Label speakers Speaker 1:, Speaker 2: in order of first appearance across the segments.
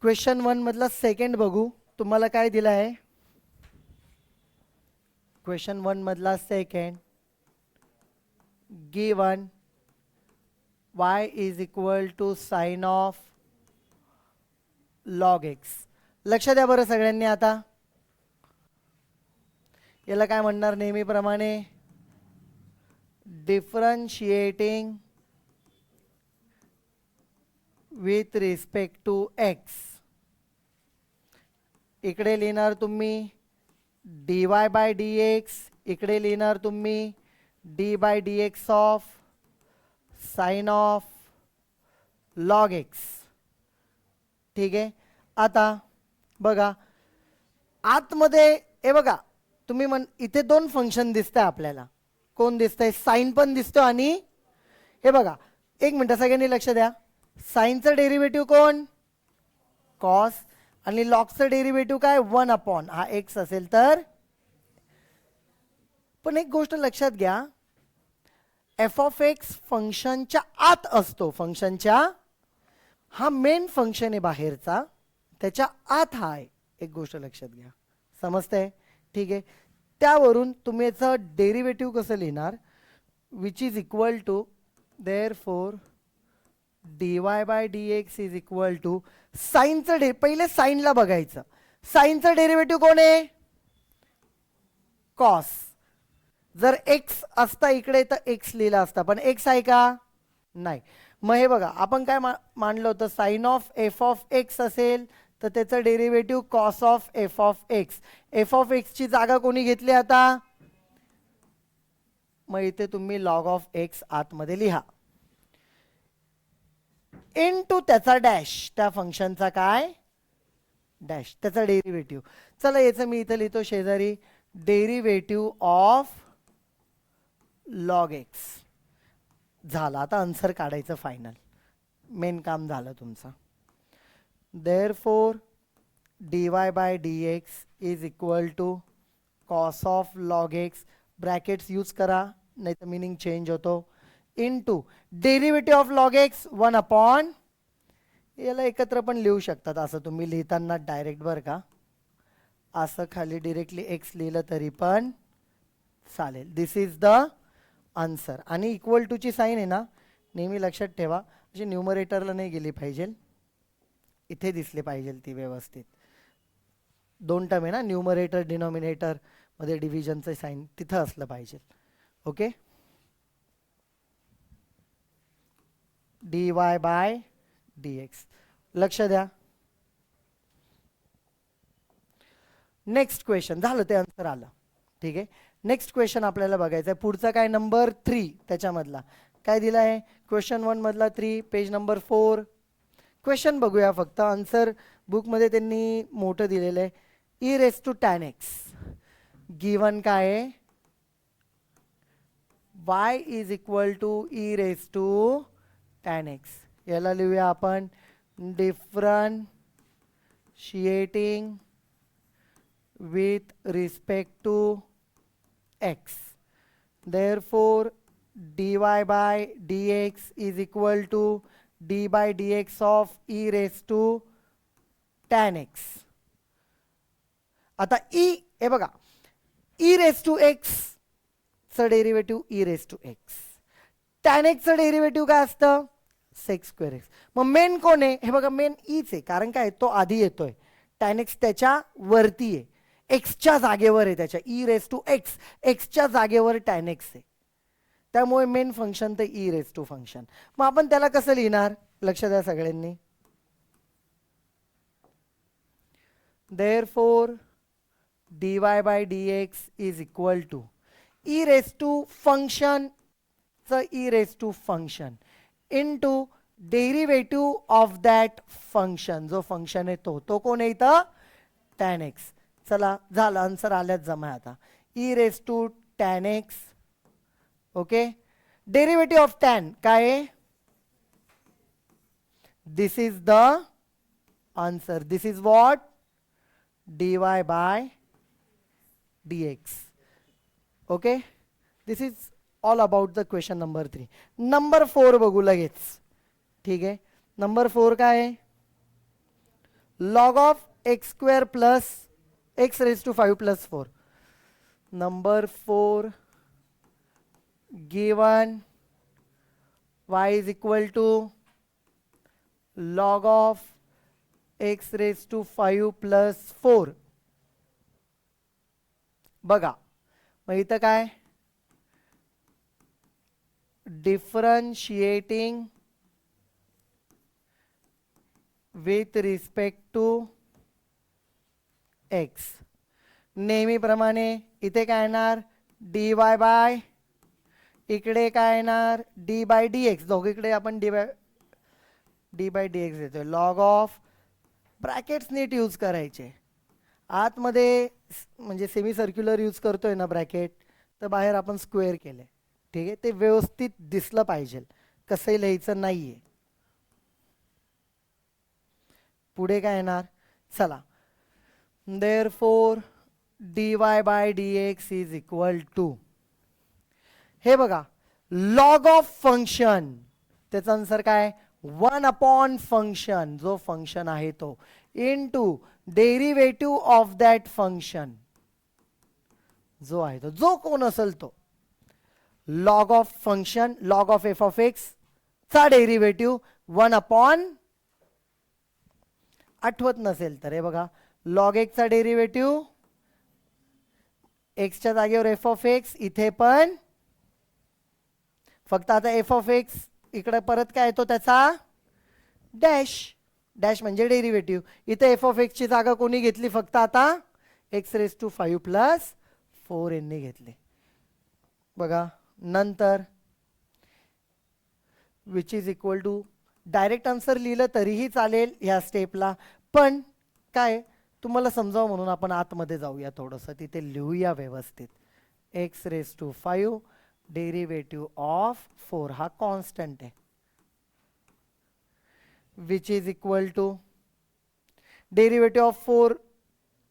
Speaker 1: Question 1 मधला second बघू. तुम्हाला काय दिलं आहे? क्वेश्चन 1 मधला second, given y is equal to sine of log x. लक्ष द्या बरं सगळ्यांनी. आता याला काय म्हणणार? नेहमीप्रमाणे differentiating with respect to x. इकडे लिहिणार तुम्ही dy बाय dx, इकडे लिहिणार तुम्ही d by dx of sine of log x. ठीक आहे. आता बघा आतमध्ये हे बघा, तुम्ही इथे दोन फंक्शन दिसतंय आपल्याला. कोण दिसतंय? साइन पण दिसतो आणि हे बघा, एक मिनिट सगळ्यांनी लक्ष द्या. साइनचं डेरिव्हेटिव्ह कोण? कॉस. आणि लॉगचं डेरिव्हेटिव्ह काय? 1 अपॉन हा एक्स असेल तर. पण एक गोष्ट लक्षात घ्या, एफ ऑफ एक्स फंक्शनच्या आत असतो. फंक्शनच्या, हा मेन फंक्शन आहे बाहेरचा, त्याच्या आत हा आहे. एक गोष्ट लक्षात घ्या. समजतंय? ठीक आहे. त्यावरून तुम्ही याचं डेरिव्हेटिव्ह कसं लिहिणार? Which is equal to therefore dy by dx is equal to साइनचं पहिले साइनला बघायचं. साइनचं डेरिव्हेटिव्ह कोण आहे? कॉस. जर एक्स असता इकडे तर एक्स लिहिला असता, पण एक्स आहे का? नाही. मग हे बघा, आपण काय मानलं होतं? Sine of f of x असेल तर त्याचं derivative cos of f of x. F of एक्सची जागा कोणी घेतली आता? मग इथे तुम्ही लॉग ऑफ एक्स आतमध्ये लिहा, इनटू त्याचा डॅश, त्या फंक्शनचा काय? डॅश, त्याचा डेरिव्हेटिव्ह. चला याचं मी इथं लिहितो शेजारी, डेरिव्हेटिव्ह ऑफ लॉग एक्स. झालं. आता आन्सर काढायचं फायनल. मेन काम झालं तुमचं. Therefore dy by dx is equal to cos of log x, brackets use करा नाही तर मिनिंग चेंज होतो, into derivative of log x 1 upon. याला एकत्र पण लिहू शकतात असं तुम्ही लिहिताना डायरेक्ट बरं का. असं खाली डिरेक्टली एक्स लिहिलं तरी पण चालेल. दिस इज द आन्सर. आणि इक्वल टूची साईन आहे ना, नेहमी लक्षात ठेवा, म्हणजे न्यूमरेटरला नाही गेली पाहिजे, इथे दिसले पाहिजे ती व्यवस्थित. दोन टर्म आहे ना, न्यूमरेटर डिनॉमिनेटर मध्ये डिव्हिजनचं साईन तिथं असलं पाहिजे. ओके. dy by dx. लक्ष द्या. Next question. झालं, ते आन्सर आलं. ठीक आहे. नेक्स्ट क्वेश्चन आपल्याला बघायचं आहे. पुढचा काय? नंबर 3 त्याच्यामधला काय दिला आहे? क्वेश्चन 1 मधला 3, पेज नंबर 4. क्वेश्चन बघूया फक्त. आन्सर बुकमध्ये त्यांनी मोठं दिलेलं आहे. E raise to tan x. Given काय आहे? y is equal to e raise to tan x. याला लिहूया आपण differentiating with respect to x. Therefore dy by dx is equal to d by dx of e raise to tan x. आता e, हे बघा, e raise to x चं derivative e raise to x. Tan एक्सचं derivative काय असतं? Sec square x. मग main कोण आहे? हे बघा, मेन ईच आहे. कारण काय? तो आधी येतोय. टॅन एक्स त्याच्या वरती आहे, एक्सच्या जागेवर आहे. त्याच्या ई रेस टू एक्स, एक्सच्या जागेवर टॅन एक्स आहे. त्यामुळे मेन फंक्शन तर ई रेस टू फंक्शन. मग आपण त्याला कसं लिहिणार? लक्ष द्या सगळ्यांनी. Therefore dy by dx is equal to e raise to function च e raise to function into derivative of that function. जो फंक्शन आहे तो कोण आहे इथं? Tan x. चला, झालं, आन्सर आल्यात जमा. आता e raise to tan x. Okay. Derivative of tan काय आहे? This is the answer. This is what? dy by dx. Okay. This is all about the question number 3. Number 4 बघू लगेच. ठीक आहे. नंबर 4 काय आहे? log of x square plus x raised to 5 plus 4. Number 4, given y is equal to log of x raised to 5 plus 4. बघा मग इथं काय differentiating with respect to x. नेहमीप्रमाणे इथे काय येणार dy बाय इकडे काय येणार डी बाय डी एक्स. दोघीकडे आपण डी बाय डी एक्स देतोय. लॉग ऑफ ब्रॅकेट्स नीट यूज करायचे. आतमध्ये म्हणजे सेमी सर्क्युलर यूज करतोय ना ब्रॅकेट, तर बाहेर आपण स्क्वेअर केले. ठीक आहे, ते व्यवस्थित दिसलं पाहिजे, कसंही लिहायचं नाहीये. पुढे काय येणार चला. Therefore dy by dx is equal to, हे बघा लॉग ऑफ फंक्शन, त्याचा आन्सर काय 1 अपॉन फंक्शन, जो फंक्शन आहे तो, into derivative of that function, जो आहे तो, जो कोण असेल तो. Log of function, log of f of x चा डेरिव्हेटिव्ह 1 अपॉन, आठवत नसेल तर हे बघा लॉग एक्स चा डेरिव्हेटिव्ह एक्सच्या जागेवर एफ ऑफ एक्स, इथे पण फक्त आता एफ ऑफ एक्स इकडे परत काय येतो त्याचा डॅश, डॅश म्हणजे डेरिव्हेटिव्ह. इथे एफ ऑफ एक्सची जागा कोणी घेतली, फक्त आता एक्स रेस टू 5 प्लस 4 यांनी घेतले. बघा नंतर which is equal to, direct answer लिहिलं तरीही चालेल ह्या स्टेपला, पण काय तुम्हाला समजावं म्हणून आपण आतमध्ये जाऊया थोडंसं, तिथे लिहूया व्यवस्थित. X raise to 5 derivative of 4 हा कॉन्स्टंट आहे, which is equal to derivative of 4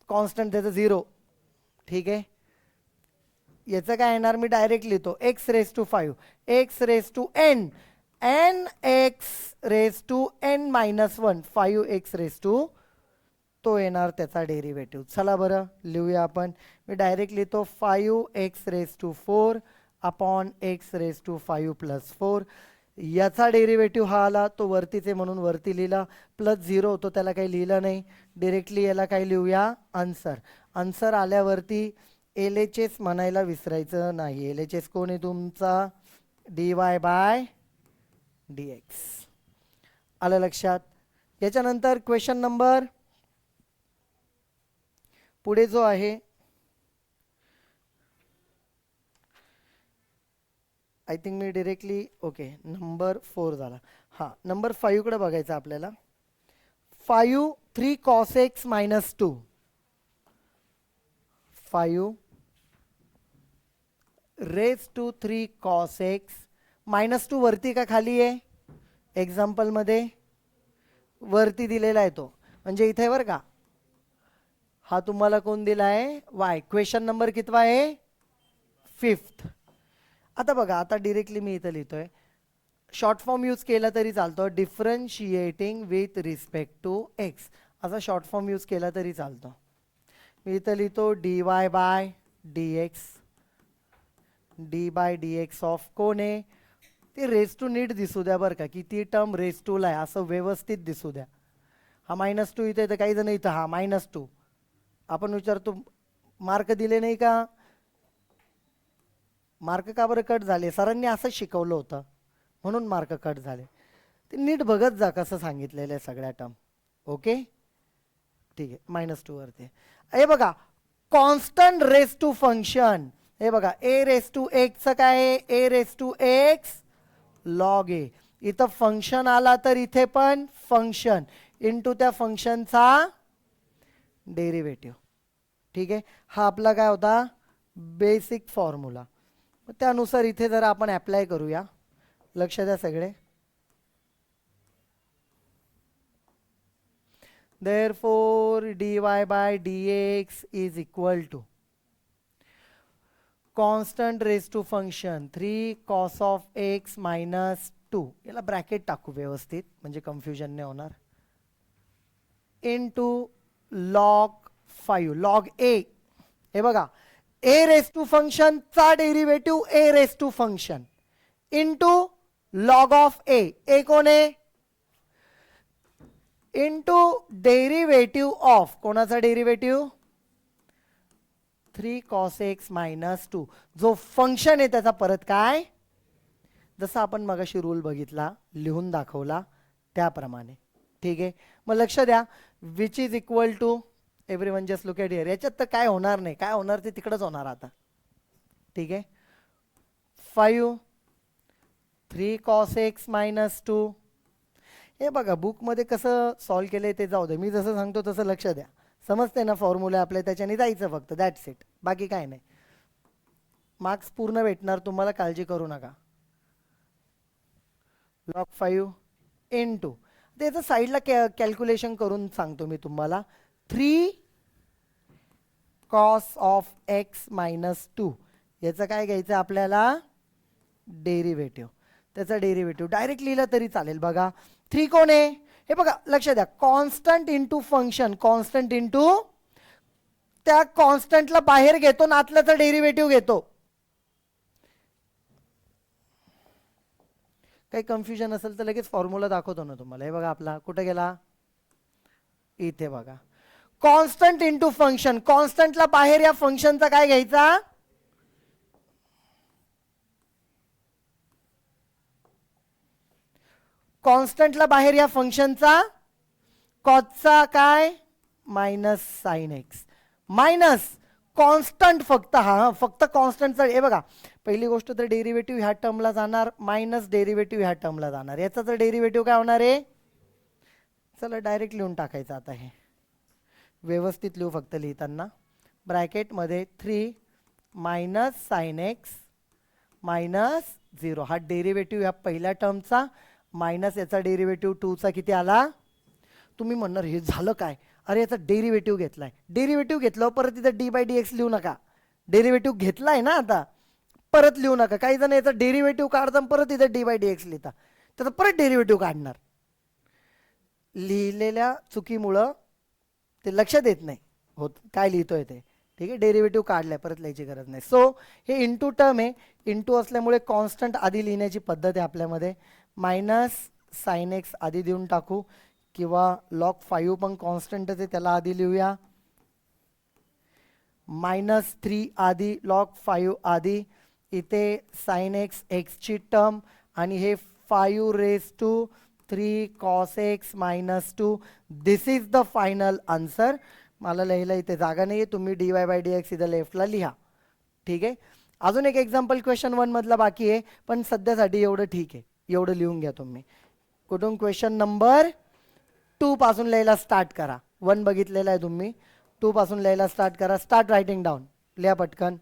Speaker 1: constant त्याचं 0. ठीक आहे, याचं काय येणार मी डायरेक्ट लिहितो x raise to 5 x raise to n, n x raise to n minus 1, 5 x raise to, तो येणार त्याचा डेरिव्हेटिव्ह. चला बरं लिहूया आपण. मी डायरेक्ट लिहितो 5 x raise to 4 upon x raise to 5 plus 4. याचा डेरिव्हेटिव्ह हा आला, तो वरतीच आहे म्हणून वरती लिहिला, प्लस 0 होतो त्याला काही लिहिलं नाही. डिरेक्टली याला काय लिहूया आन्सर. आन्सर आल्यावरती एल एच एस म्हणायला विसरायचं नाही. एल एच एस कोण आहे तुमचा dy बाय dx. आलं लक्षात. याच्यानंतर क्वेश्चन नंबर पुढे जो आहे, I think me directly okay number 4 झाला. हां नंबर 5 कडे बघायचं आपल्याला. 5 3 cos x minus 2, 5 raise to 3 cos x minus 2 वरती का खाली आहे, एक्झाम्पल मध्ये वरती दिलेला आहे तो, म्हणजे इथे बरं का हा तुम्हाला कोण दिला आहे y. क्वेश्चन नंबर कितवा आहे 5th. आता बघा आता डिरेक्टली मी इथं लिहितोय, शॉर्ट फॉर्म यूज केला तरी चालतो, differentiating with respect to x, असा शॉर्ट फॉर्म यूज केला तरी चालतो. मी इथं लिहितो dy by dx, d by d x of कोण आहे ते रेस टू नीट दिसू द्या बरं का, की ती टर्म रेस टूला आहे असं व्यवस्थित दिसू द्या. हा -2 इथे तर काही जण इथं हा -2, आपण विचारतो मार्क दिले नाही का, मार्क का बरं कट झाले, सरांनी असं शिकवलं होतं म्हणून मार्क कट झाले. ते नीट बघत जा कसं सांगितलेलं आहे सगळ्या टर्म. ओके ठीक आहे, -2 वरती हे बघा कॉन्स्टंट रेस टू फंक्शन. हे बघा ए रेस टू एक्सचं काय आहे, ए रेस टू एक्स लॉग ए. इथं फंक्शन आला तर इथे पण फंक्शन इनटू त्या फंक्शनचा डेरिव्हेटिव्ह. ठीक आहे, हा आपला काय होता बेसिक फॉर्म्युला. त्यानुसार इथे जरा आपण अप्लाय करूया, लक्ष द्या सगळे. Therefore dy by dx is equal to constant raised to function 3 cos of x minus 2. याला ब्रॅकेट टाकू व्यवस्थित म्हणजे कन्फ्युजन नाही होणार. Into log 5 log a. हे बघा ए रेस टू फंक्शनचा derivative a raise to function into log of a कोण आहे इंटू डेरिव्हेटिव्ह ऑफ कोणाचा डेरिव्हेटिव्ह 3 cos x मायनस 2 जो फंक्शन आहे त्याचा परत काय जसं आपण मगाशी रूल बघितला लिहून दाखवला त्याप्रमाणे. ठीक आहे मग लक्ष द्या which is equal to everyone just look at here. याच्यात तर काय होणार नाही काय होणार ते तिकडंच होणार आता. ठीक आहे 5 3 cos x मायनस 2. हे बघा बुकमध्ये कसं सॉल्व केलंय ते जाऊ दे मी जसं सांगतो तसं लक्ष द्या. समजते ना फॉर्म्युला आपल्या त्याच्याने जायचं फक्त दॅट्स इट बाकी काय नाही. मार्क्स पूर्ण भेटणार तुम्हाला काळजी करू नका. लॉग 5 इंटू त्याचं साईडला कॅल्क्युलेशन करून सांगतो मी तुम्हाला 3 cos ऑफ x मायनस 2 याचं काय घ्यायचं आपल्याला डेरिव्हेटिव्ह. त्याचा डेरिव्हेटिव्ह डायरेक्ट लिहिलं तरी चालेल. बघा 3 कोण आहे हे बघा लक्ष द्या constant into function constant into त्या कॉन्स्टंटला बाहेर घेतो ना आतल्याचा डेरिव्हेटिव्ह घेतो. काही कन्फ्युजन असेल तर लगेच फॉर्म्युला दाखवतो ना तुम्हाला. हे बघा आपला कुठे गेला इथे बघा कॉन्स्टंट इंटू फंक्शन कॉन्स्टंटला बाहेर या फंक्शनचा काय घ्यायचा कॉन्स्टंटला बाहेर या फंक्शनचा कॉसचा काय minus sine x minus constant फक्त हा फक्त कॉन्स्टंटचा. हे बघा पहिली गोष्ट तर डेरिव्हेटिव्ह ह्या टर्मला जाणार मायनस डेरिव्हेटिव्ह ह्या टर्मला जाणार. याचा तर डेरिव्हेटिव्ह काय होणार आहे चला डायरेक्ट लिहून टाकायचं. आता हे व्यवस्थित लिहू फक्त लिहिताना ब्रॅकेटमध्ये 3 मायनस साइन एक्स मायनस 0 हा डेरिव्हेटिव्ह ह्या पहिल्या टर्मचा मायनस याचा डेरिव्हेटिव्ह 2चा किती आला. तुम्ही म्हणणार हे झालं काय अरे याचा डेरिव्हेटिव्ह घेतलाय. डेरिव्हेटिव्ह घेतलं परत इथं डी बाय डी एक्स लिहू नका. डेरिव्हेटिव्ह घेतलाय ना आता परत लिहू नका. काही जण याचा डेरिव्हेटिव्ह काढतात परत इथं डी बाय डी एक्स लिहिता त्याचा परत डेरिव्हेटिव्ह काढणार. लिहिलेल्या चुकीमुळं ते लक्षात येत नाही होत काय लिहितोय ते. ठीक आहे डेरिव्हेटिव्ह काढलाय परत लिहायची गरज नाही. सो हे इंटू टर्म आहे इंटू असल्यामुळे कॉन्स्टंट आधी लिहिण्याची पद्धत आहे आपल्यामध्ये. मायनस साइन एक्स आधी देऊन टाकू किंवा लॉग 5 पण कॉन्स्टंटच आहे त्याला आधी लिहूया. -3 आधी लॉग 5 आधी इथे साइन एक्स एक्सची टर्म आणि हे 5 raise to 3 cos x minus 2. This is the final answer. मला लिहायला इथे जागा नाही आहे तुम्ही dy बाय डी एक्स इथं लेफ्टला लिहा. ठीक आहे अजून एक एक्झाम्पल क्वेश्चन 1 मधला बाकी आहे पण सध्यासाठी एवढं ठीक आहे. एवढं लिहून घ्या तुम्ही. कुठून क्वेश्चन नंबर 2 पासून लिहायला स्टार्ट करा. 1 बघितलेला आहे तुम्ही 2 पासून लिहायला स्टार्ट करा. स्टार्ट रायटिंग डाऊन लिहा पटकन.